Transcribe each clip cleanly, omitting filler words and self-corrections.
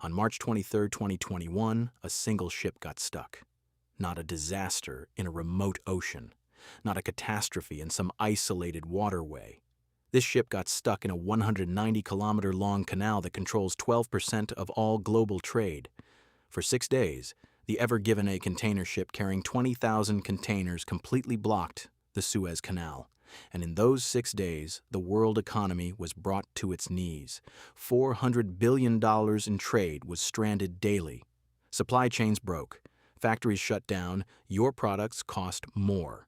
On March 23, 2021, a single ship got stuck. Not a disaster in a remote ocean. Not a catastrophe in some isolated waterway. This ship got stuck in a 190-kilometer-long canal that controls 12% of all global trade. For 6 days, the Ever Given, a container ship carrying 20,000 containers, completely blocked the Suez Canal. And in those 6 days, the world economy was brought to its knees. $400 billion in trade was stranded daily. Supply chains broke. Factories shut down. Your products cost more.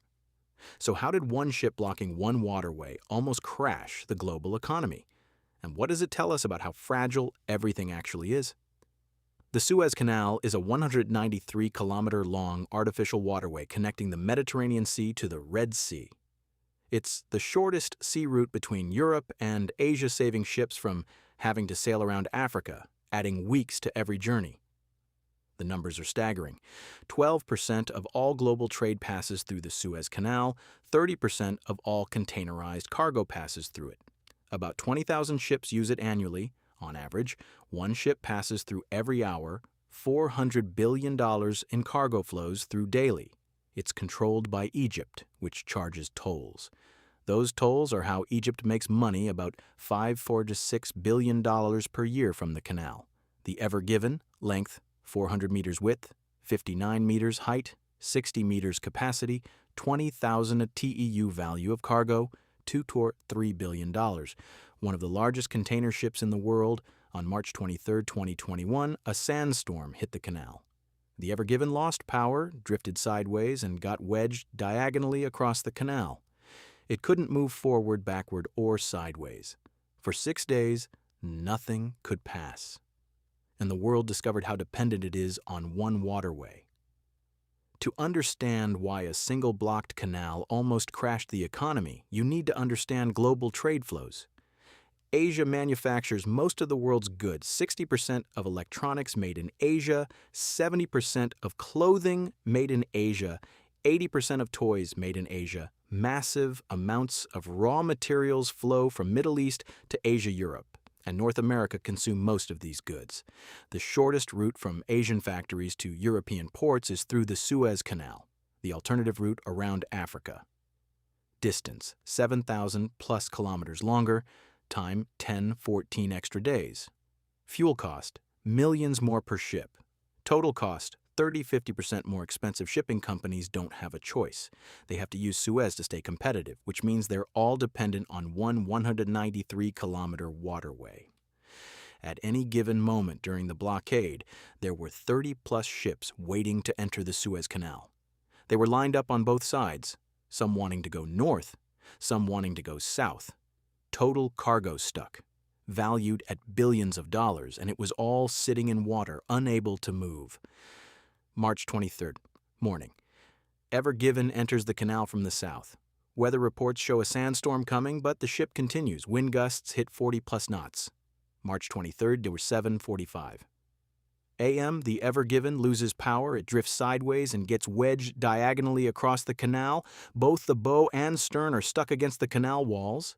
So how did one ship blocking one waterway almost crash the global economy? And what does it tell us about how fragile everything actually is? The Suez Canal is a 193-kilometer-long artificial waterway connecting the Mediterranean Sea to the Red Sea. It's the shortest sea route between Europe and Asia, saving ships from having to sail around Africa, adding weeks to every journey. The numbers are staggering. 12% of all global trade passes through the Suez Canal, 30% of all containerized cargo passes through it. About 20,000 ships use it annually. On average, one ship passes through every hour. $400 billion in cargo flows through daily. It's controlled by Egypt, which charges tolls. Those tolls are how Egypt makes money, about $4 to $6 billion per year from the canal. The Ever Given, length 400 meters width, 59 meters height, 60 meters capacity, 20,000 TEU value of cargo, $2 billion. One of the largest container ships in the world. On March 23, 2021, a sandstorm hit the canal. The Ever Given lost power, drifted sideways, and got wedged diagonally across the canal. It couldn't move forward, backward, or sideways. For 6 days, nothing could pass. And the world discovered how dependent it is on one waterway. To understand why a single blocked canal almost crashed the economy, you need to understand global trade flows. Asia manufactures most of the world's goods, 60% of electronics made in Asia, 70% of clothing made in Asia, 80% of toys made in Asia. Massive amounts of raw materials flow from Middle East to Asia, Europe, and North America consume most of these goods. The shortest route from Asian factories to European ports is through the Suez Canal, the alternative route around Africa. Distance, 7,000 plus kilometers longer. Time, 10-14 extra days. Fuel cost, millions more per ship. Total cost, 30-50% more expensive. Shipping companies don't have a choice. They have to use Suez to stay competitive, which means they're all dependent on one 193-kilometer waterway. At any given moment during the blockade, there were 30-plus ships waiting to enter the Suez Canal. They were lined up on both sides, some wanting to go north, some wanting to go south. Total cargo stuck, valued at billions of dollars, and it was all sitting in water, unable to move. March 23rd, morning. Ever Given enters the canal from the south. Weather reports show a sandstorm coming, but the ship continues. Wind gusts hit 40-plus knots. March 23rd, there were 7:45 a.m., the Ever Given loses power. It drifts sideways and gets wedged diagonally across the canal. Both the bow and stern are stuck against the canal walls.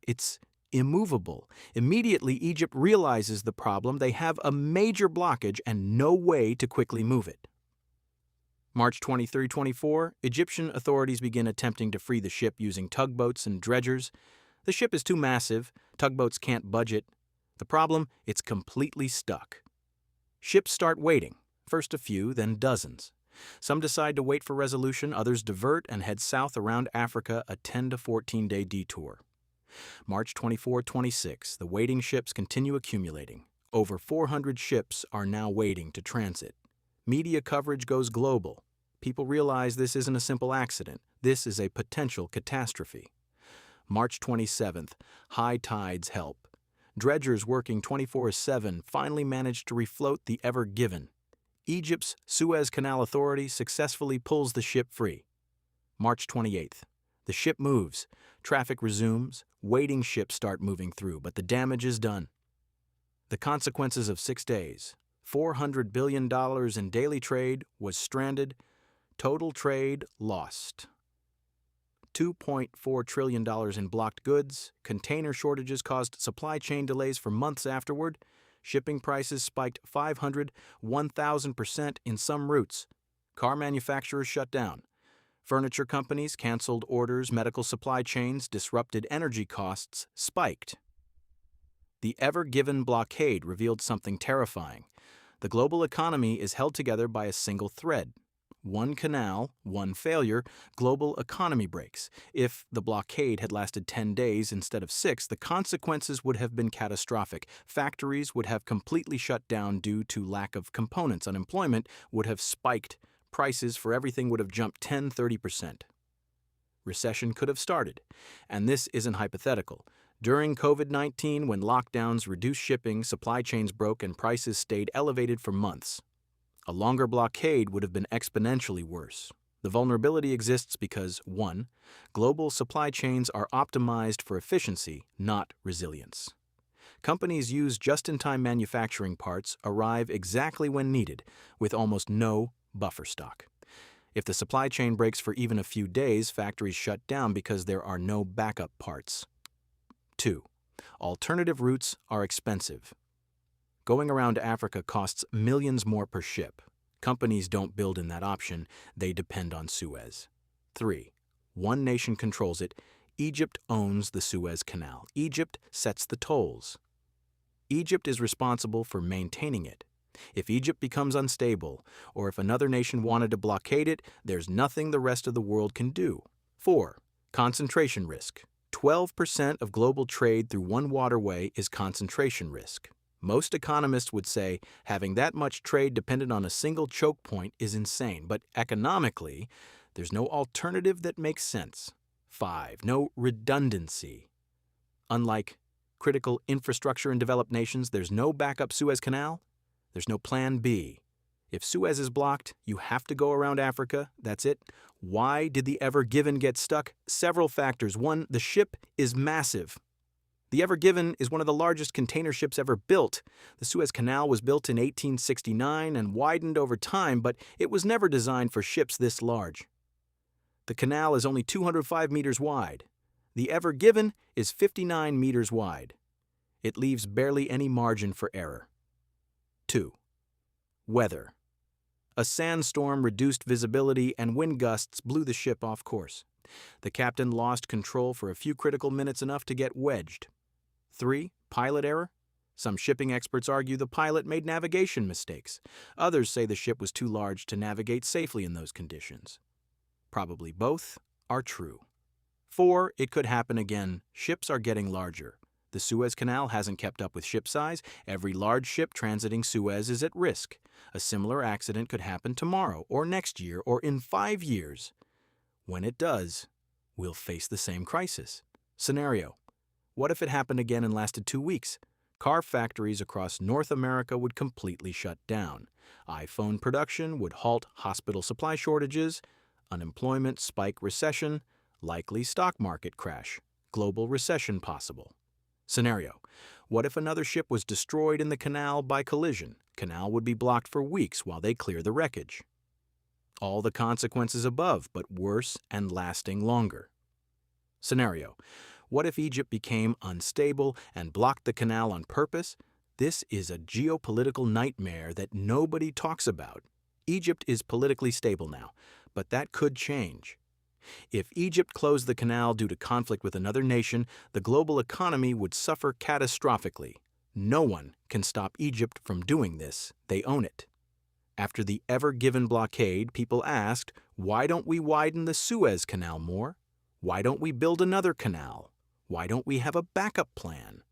It's immovable. Immediately, Egypt realizes the problem. They have a major blockage and no way to quickly move it. March 23-24, Egyptian authorities begin attempting to free the ship using tugboats and dredgers. The ship is too massive. Tugboats can't budge it. The problem, it's completely stuck. Ships start waiting. First a few, then dozens. Some decide to wait for resolution. Others divert and head south around Africa, a 10 to 14-day detour. March 24-26, the waiting ships continue accumulating. Over 400 ships are now waiting to transit. Media coverage goes global. People realize this isn't a simple accident. This is a potential catastrophe. March 27th, high tides help. Dredgers working 24/7 finally managed to refloat the Ever Given. Egypt's Suez Canal Authority successfully pulls the ship free. March 28th, the ship moves. Traffic resumes. Waiting ships start moving through, but the damage is done. The consequences of 6 days. $400 billion in daily trade was stranded. Total trade lost. $2.4 trillion in blocked goods. Container shortages caused supply chain delays for months afterward. Shipping prices spiked 500, 1,000% in some routes. Car manufacturers shut down. Furniture companies canceled orders, medical supply chains disrupted, energy costs spiked. The ever-given blockade revealed something terrifying. The global economy is held together by a single thread. One canal, one failure, global economy breaks. If the blockade had lasted 10 days instead of 6, the consequences would have been catastrophic. Factories would have completely shut down due to lack of components. Unemployment would have spiked. Prices for everything would have jumped 10–30%. Recession could have started. And this isn't hypothetical. During COVID-19, when lockdowns reduced shipping, supply chains broke, and prices stayed elevated for months. A longer blockade would have been exponentially worse. The vulnerability exists because, 1, global supply chains are optimized for efficiency, not resilience. Companies use just-in-time manufacturing parts, arrive exactly when needed, with almost no buffer stock. If the supply chain breaks for even a few days, factories shut down because there are no backup parts. 2. Alternative routes are expensive. Going around Africa costs millions more per ship. Companies don't build in that option, they depend on Suez. 3. One nation controls it. Egypt owns the Suez Canal. Egypt sets the tolls. Egypt is responsible for maintaining it. If Egypt becomes unstable, or if another nation wanted to blockade it, there's nothing the rest of the world can do. 4. Concentration risk. 12% of global trade through one waterway is concentration risk. Most economists would say having that much trade dependent on a single choke point is insane, but economically, there's no alternative that makes sense. 5. No redundancy. Unlike critical infrastructure in developed nations, there's no backup Suez Canal. There's no plan B. If Suez is blocked, you have to go around Africa. That's it. Why did the Ever Given get stuck? Several factors. 1, the ship is massive. The Ever Given is one of the largest container ships ever built. The Suez Canal was built in 1869 and widened over time, but it was never designed for ships this large. The canal is only 205 meters wide. The Ever Given is 59 meters wide. It leaves barely any margin for error. 2. Weather. A sandstorm reduced visibility and wind gusts blew the ship off course. The captain lost control for a few critical minutes, enough to get wedged. 3. Pilot error. Some shipping experts argue the pilot made navigation mistakes. Others say the ship was too large to navigate safely in those conditions. Probably both are true. 4. It could happen again. Ships are getting larger. The Suez Canal hasn't kept up with ship size. Every large ship transiting Suez is at risk. A similar accident could happen tomorrow, or next year, or in 5 years. When it does, we'll face the same crisis. Scenario: what if it happened again and lasted 2 weeks? Car factories across North America would completely shut down. iPhone production would halt, hospital supply shortages, unemployment spike, recession, likely stock market crash, global recession possible. Scenario: what if another ship was destroyed in the canal by collision? Canal would be blocked for weeks while they clear the wreckage. All the consequences above, but worse and lasting longer. Scenario: what if Egypt became unstable and blocked the canal on purpose? This is a geopolitical nightmare that nobody talks about. Egypt is politically stable now, but that could change. If Egypt closed the canal due to conflict with another nation, the global economy would suffer catastrophically. No one can stop Egypt from doing this. They own it. After the Ever Given blockade, people asked, why don't we widen the Suez Canal more? Why don't we build another canal? Why don't we have a backup plan?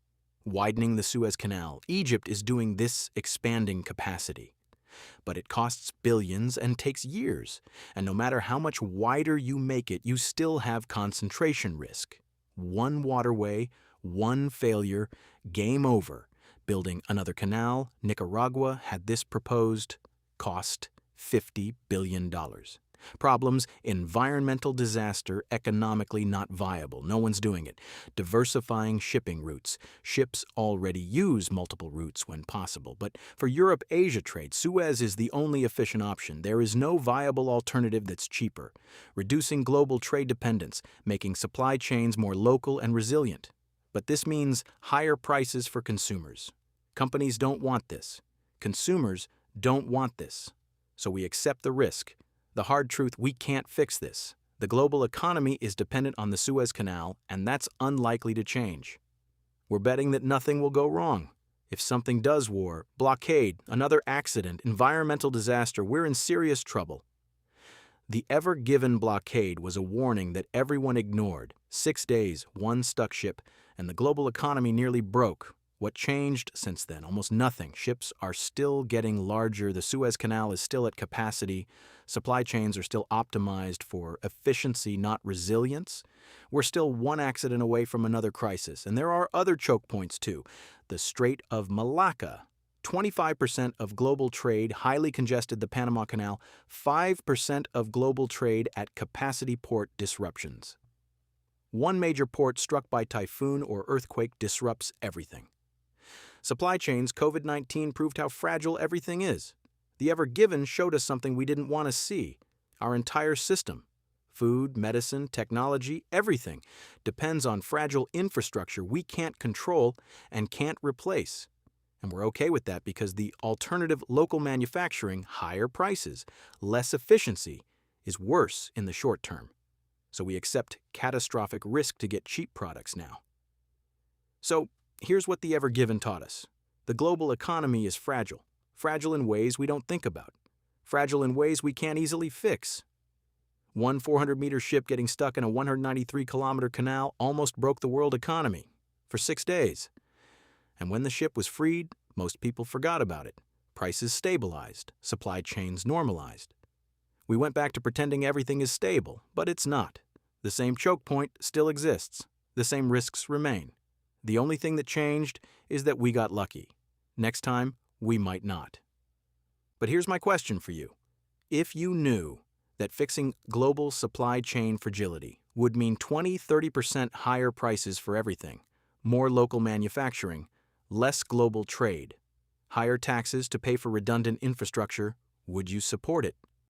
Widening the Suez Canal. Egypt is doing this expanding capacity. But it costs billions and takes years. And no matter how much wider you make it, you still have concentration risk. One waterway, one failure, game over. Building another canal, Nicaragua had this proposed, cost $50 billion. Problems: environmental disaster, economically not viable. No one's doing it. Diversifying shipping routes. Ships already use multiple routes when possible. But for Europe-Asia trade, Suez is the only efficient option. There is no viable alternative that's cheaper. Reducing global trade dependence, making supply chains more local and resilient. But this means higher prices for consumers. Companies don't want this. Consumers don't want this. So we accept the risk. The hard truth, we can't fix this. The global economy is dependent on the Suez Canal, and that's unlikely to change. We're betting that nothing will go wrong. If something does, war, blockade, another accident, environmental disaster, we're in serious trouble. The Ever Given blockade was a warning that everyone ignored. 6 days, one stuck ship, and the global economy nearly broke. What changed since then? Almost nothing. Ships are still getting larger. The Suez Canal is still at capacity. Supply chains are still optimized for efficiency, not resilience. We're still one accident away from another crisis. And there are other choke points, too. The Strait of Malacca. 25% of global trade highly congested the Panama Canal. 5% of global trade at capacity port disruptions. One major port struck by typhoon or earthquake disrupts everything. Supply chains, COVID-19 proved how fragile everything is. The Ever Given showed us something we didn't want to see. Our entire system, food, medicine, technology, everything, depends on fragile infrastructure we can't control and can't replace. And we're okay with that because the alternative, local manufacturing, higher prices, less efficiency, is worse in the short term. So we accept catastrophic risk to get cheap products now. So here's what the Ever Given taught us. The global economy is fragile. Fragile in ways we don't think about. Fragile in ways we can't easily fix. One 400-meter ship getting stuck in a 193-kilometer canal almost broke the world economy for 6 days. And when the ship was freed, most people forgot about it. Prices stabilized. Supply chains normalized. We went back to pretending everything is stable, but it's not. The same choke point still exists. The same risks remain. The only thing that changed is that we got lucky. Next time, we might not. But here's my question for you. If you knew that fixing global supply chain fragility would mean 20–30% higher prices for everything, more local manufacturing, less global trade, higher taxes to pay for redundant infrastructure, would you support it?